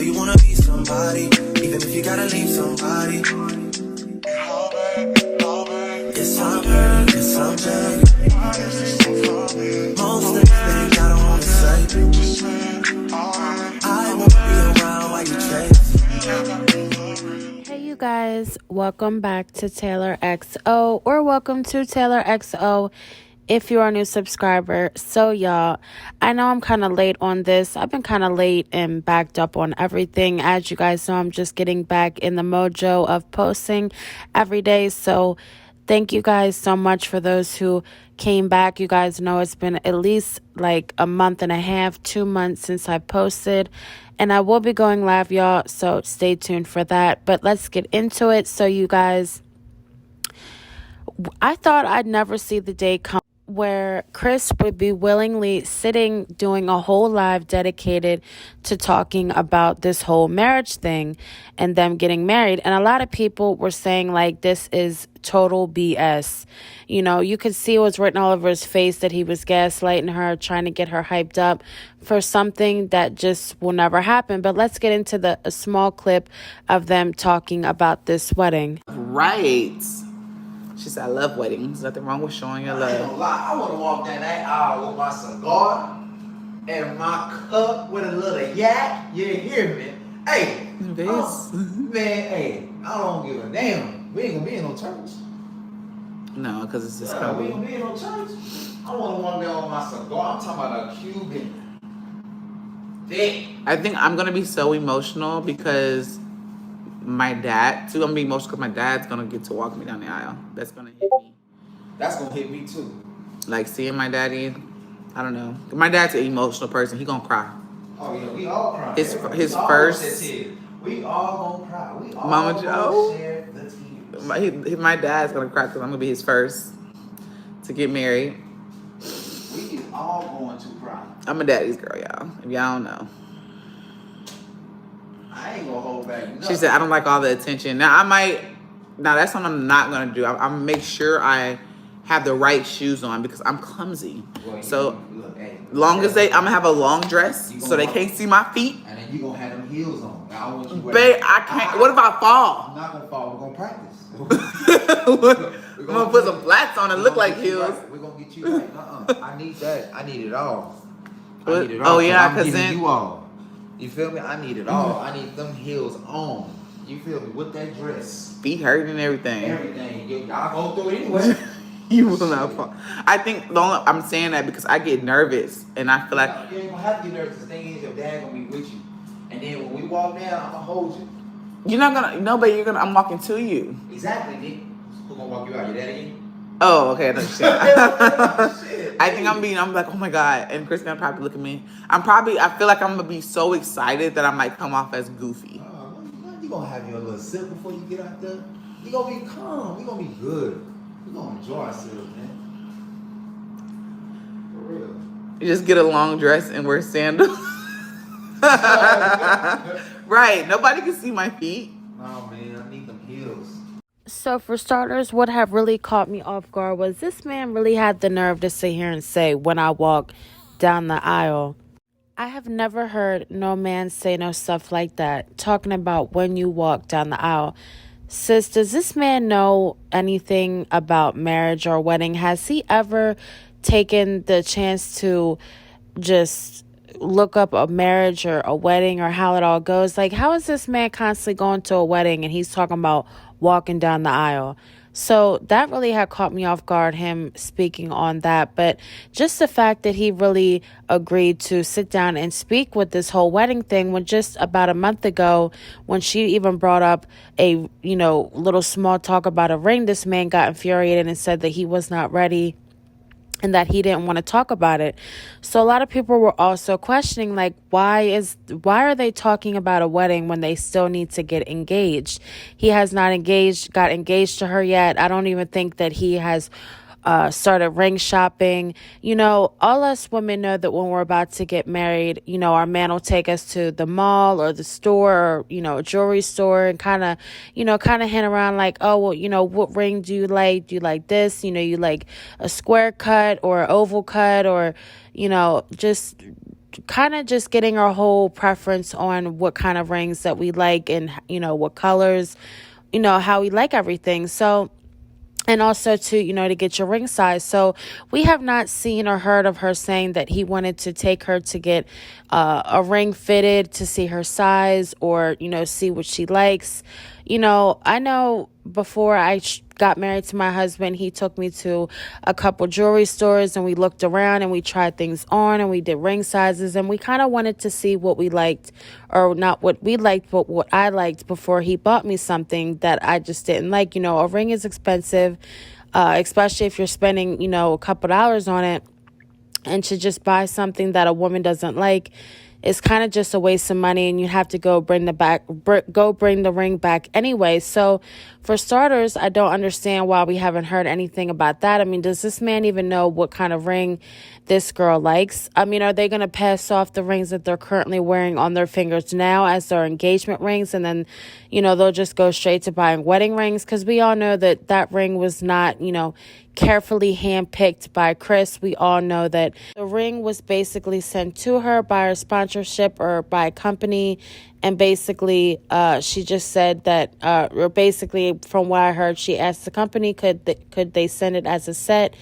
you wanna be somebody, even if you gotta leave somebody. Yes, I'm hurt, yes, I'm dead. Most of the things I don't wanna say. I won't be around while you chase. Hey you guys, welcome back to Taylor XO, or welcome to Taylor XO if you're a new subscriber. So y'all, I know I'm kind of late on this. I've been kind of late and backed up on everything. As you guys know, I'm just getting back in the mojo of posting every day. So thank you guys so much for those who came back. You guys know it's been at least like a month and a half, 2 months since I posted. And I will be going live, y'all, so stay tuned for that. But let's get into it. So you guys, I thought I'd never see the day come where Chris would be willingly sitting doing a whole live dedicated to talking about this whole marriage thing and them getting married. And a lot of people were saying like this is total BS. You know, you could see it was written all over his face that he was gaslighting her, trying to get her hyped up for something that just will never happen. But let's get into a small clip of them talking about this wedding. Right. She said, I love weddings. Nothing wrong with showing your love. I ain't gonna lie. I want to walk down that aisle with my cigar and my cup with a little yak. You hear me? Hey, man, hey, I don't give a damn. We ain't gonna be in no church. No, because it's just we ain't gonna be in no church. I want to walk down with my cigar. I'm talking about a Cuban. Thick. I think I'm going to be so emotional because my dad, too. I'm going to be emotional because my dad's going to get to walk me down the aisle. That's going to hit me. That's going to hit me, too. Like, seeing my daddy, I don't know. My dad's an emotional person. He going to cry. Oh, yeah, we all cry. His first... We all going to cry. We all Mama Joe, share the tears. my dad's going to cry because I'm going to be his first to get married. We all going to cry. I'm a daddy's girl, y'all. If y'all don't know. I ain't gonna hold back nothing. She said, I don't like all the attention. Now, that's something I'm not going to do. I'm going to make sure I have the right shoes on because I'm clumsy. Well, so, look, hey, I'm going to have a long dress so they can't see my feet. And then you going to have them heels on. Now, I want you Babe, I can't. What if I fall? I'm not going to fall. We're going to practice. I'm going to put some flats on and look like heels. Right. We're going to get you right. I need that. I need it all. I need it all. Oh, yeah, because then... you all. You feel me? I need it all. I need them heels on. You feel me? With that dress. Feet hurting and everything. Everything. Y'all go through it anyway. You will not fall. I think I'm saying that because I get nervous and I feel like... You ain't going to have to get nervous. The thing is, your dad going to be with you. And then when we walk down, I'm going to hold you. You're not going to... No, but I'm walking to you. Exactly, Nick. Who's going to walk you out? Your dad again? Oh, okay. I understand. I think I'm like, oh my God. And Chris gonna probably look at me. I feel like I'm gonna be so excited that I might come off as goofy. You gonna have your little sip before you get out there. You gonna be calm. We gonna be good. We gonna enjoy ourselves, man. For real. You just get a long dress and wear sandals. Right. Nobody can see my feet. Oh man, I need them heels. So for starters, what have really caught me off guard was this man really had the nerve to sit here and say, when I walk down the aisle, I have never heard no man say no stuff like that, talking about when you walk down the aisle. Sis, does this man know anything about marriage or wedding? Has he ever taken the chance to just look up a marriage or a wedding or how it all goes? Like, how is this man constantly going to a wedding and he's talking about walking down the aisle? So that really had caught me off guard, him speaking on that. But just the fact that he really agreed to sit down and speak with this whole wedding thing, when just about a month ago, when she even brought up a, little small talk about a ring, this man got infuriated and said that he was not ready and that he didn't want to talk about it. So a lot of people were also questioning, like, why are they talking about a wedding when they still need to get engaged? He has not got engaged to her yet. I don't even think that he has started ring shopping. All us women know that when we're about to get married, our man will take us to the mall or the store or, a jewelry store and kind of hint around like, oh, well, what ring do you like? Do you like this? You like a square cut or an oval cut or, just kind of just getting our whole preference on what kind of rings that we like and, what colors, how we like everything. So, and also to get your ring size. So we have not seen or heard of her saying that he wanted to take her to get a ring fitted to see her size or see what she likes. I know before I got married to my husband, he took me to a couple jewelry stores and we looked around and we tried things on and we did ring sizes, and we kind of wanted to see what we liked, or not what we liked, but what I liked before he bought me something that I just didn't like. A ring is expensive, especially if you're spending, a couple dollars on it, and to just buy something that a woman doesn't like, it's kind of just a waste of money, and you have to go bring the ring back anyway. So for starters, I don't understand why we haven't heard anything about that. I mean, does this man even know what kind of ring this girl likes? I mean, are they going to pass off the rings that they're currently wearing on their fingers now as their engagement rings, and then, they'll just go straight to buying wedding rings? Because we all know that ring was not, carefully handpicked by Chris. We all know that the ring was basically sent to her by her sponsorship or by a company, and basically she just said that, or basically from what I heard, she asked the company could they send it as a set,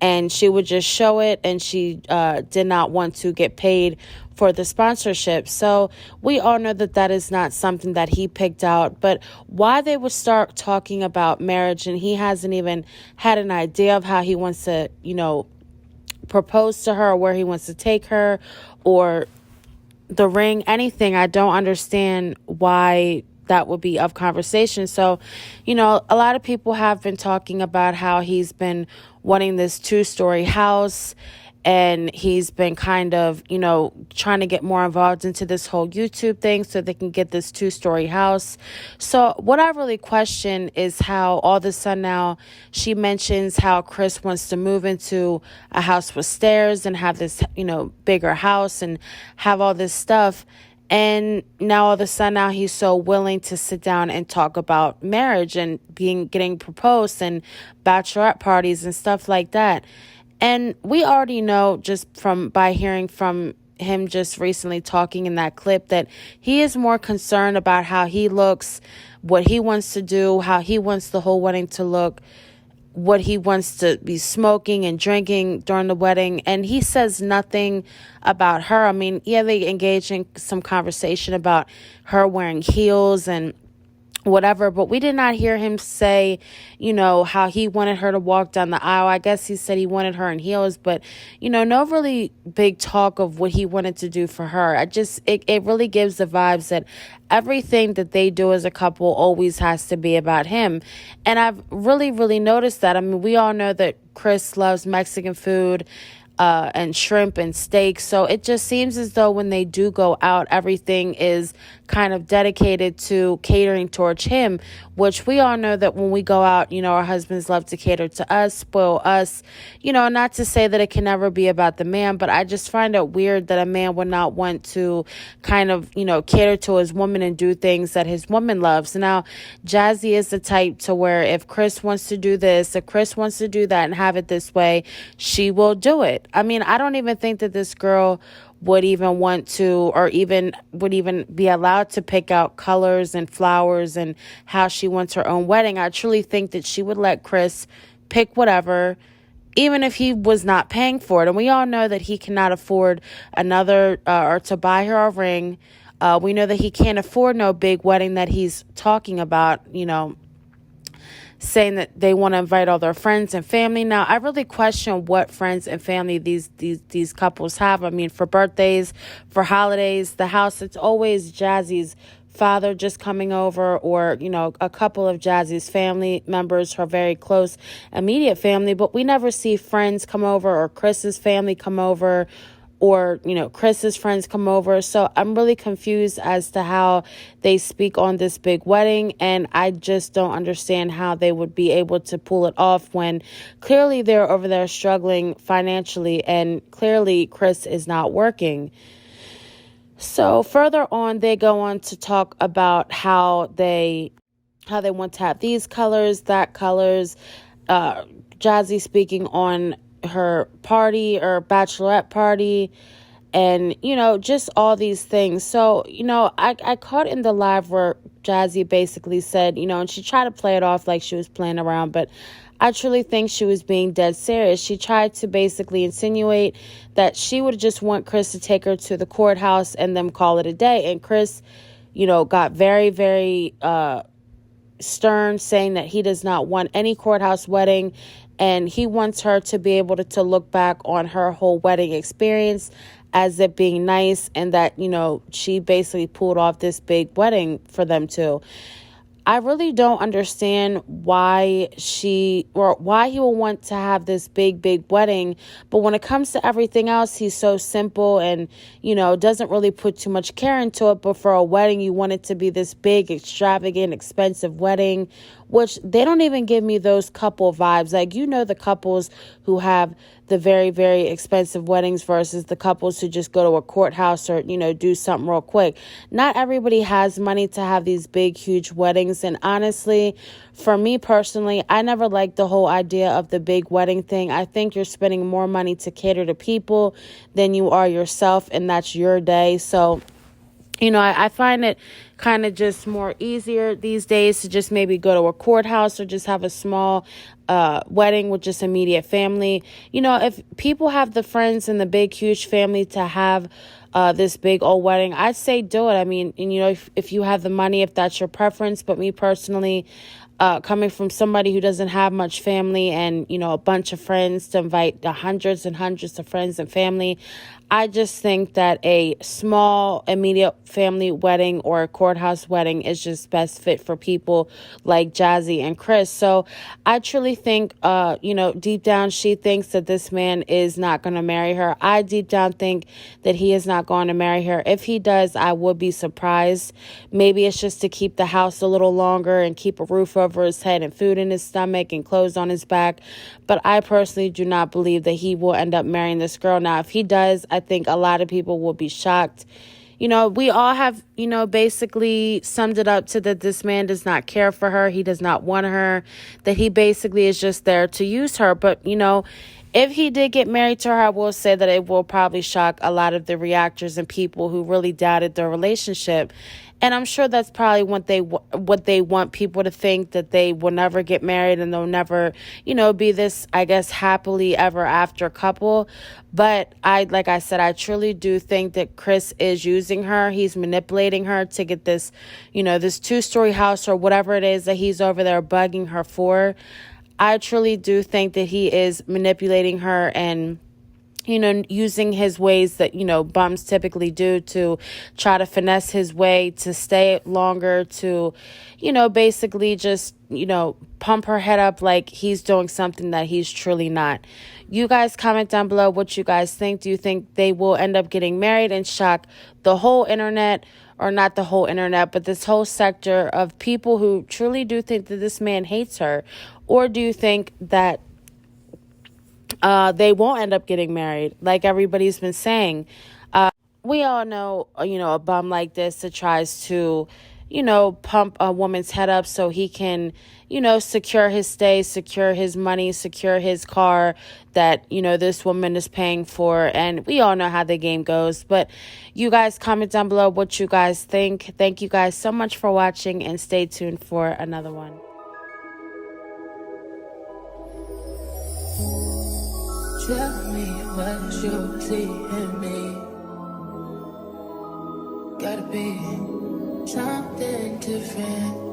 and she would just show it, and she did not want to get paid for the sponsorship. So we all know that is not something that he picked out. But why they would start talking about marriage and he hasn't even had an idea of how he wants to, propose to her, or where he wants to take her, or the ring, anything, I don't understand why that would be of conversation. So, a lot of people have been talking about how he's been wanting this 2-story house, and he's been kind of, trying to get more involved into this whole YouTube thing so they can get this 2-story house. So what I really question is how all of a sudden now she mentions how Chris wants to move into a house with stairs and have this, bigger house and have all this stuff. And now all of a sudden now he's so willing to sit down and talk about marriage and getting proposed and bachelorette parties and stuff like that. And we already know just by hearing from him just recently talking in that clip that he is more concerned about how he looks, what he wants to do, how he wants the whole wedding to look, what he wants to be smoking and drinking during the wedding. And he says nothing about her. I mean, yeah, they engage in some conversation about her wearing heels and whatever, but we did not hear him say, how he wanted her to walk down the aisle. I guess he said he wanted her in heels, but, no really big talk of what he wanted to do for her. It really gives the vibes that everything that they do as a couple always has to be about him. And I've really, really noticed that. I mean, we all know that Chris loves Mexican food, and shrimp and steak. So it just seems as though when they do go out, everything is kind of dedicated to catering towards him, which we all know that when we go out, our husbands love to cater to us, spoil us, not to say that it can never be about the man, but I just find it weird that a man would not want to kind of, cater to his woman and do things that his woman loves. Now, Jazzy is the type to where if Chris wants to do this, if Chris wants to do that and have it this way, she will do it. I mean, I don't even think that this girl would even want to, or even would even be allowed to pick out colors and flowers and how she wants her own wedding. I truly think that she would let Chris pick whatever, even if he was not paying for it. And we all know that he cannot afford another, or to buy her a ring. We know that he can't afford no big wedding that he's talking about, saying that they want to invite all their friends and family. Now, I really question what friends and family these couples have. I mean, for birthdays, for holidays, the house, it's always Jazzy's father just coming over, or, a couple of Jazzy's family members, her very close, immediate family. But we never see friends come over, or Chris's family come over, or, Chris's friends come over. So I'm really confused as to how they speak on this big wedding. And I just don't understand how they would be able to pull it off when clearly they're over there struggling financially, and clearly Chris is not working. So further on, they go on to talk about how they want to have these colors, that colors, Jazzy speaking on her party or bachelorette party, and, just all these things. So, I caught in the live where Jazzy basically said, and she tried to play it off like she was playing around, but I truly think she was being dead serious. She tried to basically insinuate that she would just want Chris to take her to the courthouse and then call it a day. And Chris, got very, very stern, saying that he does not want any courthouse wedding, and he wants her to be able to look back on her whole wedding experience as it being nice, and that, she basically pulled off this big wedding for them two. I really don't understand why he will want to have this big, big wedding. But when it comes to everything else, he's so simple and, doesn't really put too much care into it. But for a wedding, you want it to be this big, extravagant, expensive wedding, which they don't even give me those couple vibes. Like, the couples who have the very, very expensive weddings versus the couples who just go to a courthouse or, do something real quick. Not everybody has money to have these big, huge weddings. And honestly, for me personally, I never liked the whole idea of the big wedding thing. I think you're spending more money to cater to people than you are yourself, and that's your day. So, I find it kind of just more easier these days to just maybe go to a courthouse or just have a small wedding with just immediate family. If people have the friends and the big, huge family to have this big old wedding, I'd say do it. I mean, and, if you have the money, if that's your preference. But me personally, coming from somebody who doesn't have much family and, a bunch of friends to invite the hundreds and hundreds of friends and family, I just think that a small immediate family wedding or a courthouse wedding is just best fit for people like Jazzy and Chris. So I truly think, deep down, she thinks that this man is not going to marry her. I deep down think that he is not going to marry her. If he does, I would be surprised. Maybe it's just to keep the house a little longer and keep a roof over his head and food in his stomach and clothes on his back. But I personally do not believe that he will end up marrying this girl. Now, if he does, I think a lot of people will be shocked. We all have, basically summed it up to that this man does not care for her. He does not want her, that he basically is just there to use her. But, if he did get married to her, I will say that it will probably shock a lot of the reactors and people who really doubted their relationship. And I'm sure that's probably what they want people to think, that they will never get married and they'll never, be this, I guess, happily ever after couple. But like I said, I truly do think that Chris is using her. He's manipulating her to get this, this 2-story house or whatever it is that he's over there bugging her for. I truly do think that he is manipulating her and, using his ways that, bums typically do to try to finesse his way to stay longer, to, basically just, pump her head up like he's doing something that he's truly not. You guys comment down below what you guys think. Do you think they will end up getting married and shock the whole internet? Or not the whole internet, but this whole sector of people who truly do think that this man hates her? Or do you think that they won't end up getting married like everybody's been saying? We all know, a bum like this that tries to, pump a woman's head up so he can, secure his stay, secure his money, secure his car that, this woman is paying for. And we all know how the game goes. But you guys comment down below what you guys think. Thank you guys so much for watching, and stay tuned for another one. Tell me what you see in me. Gotta be something different.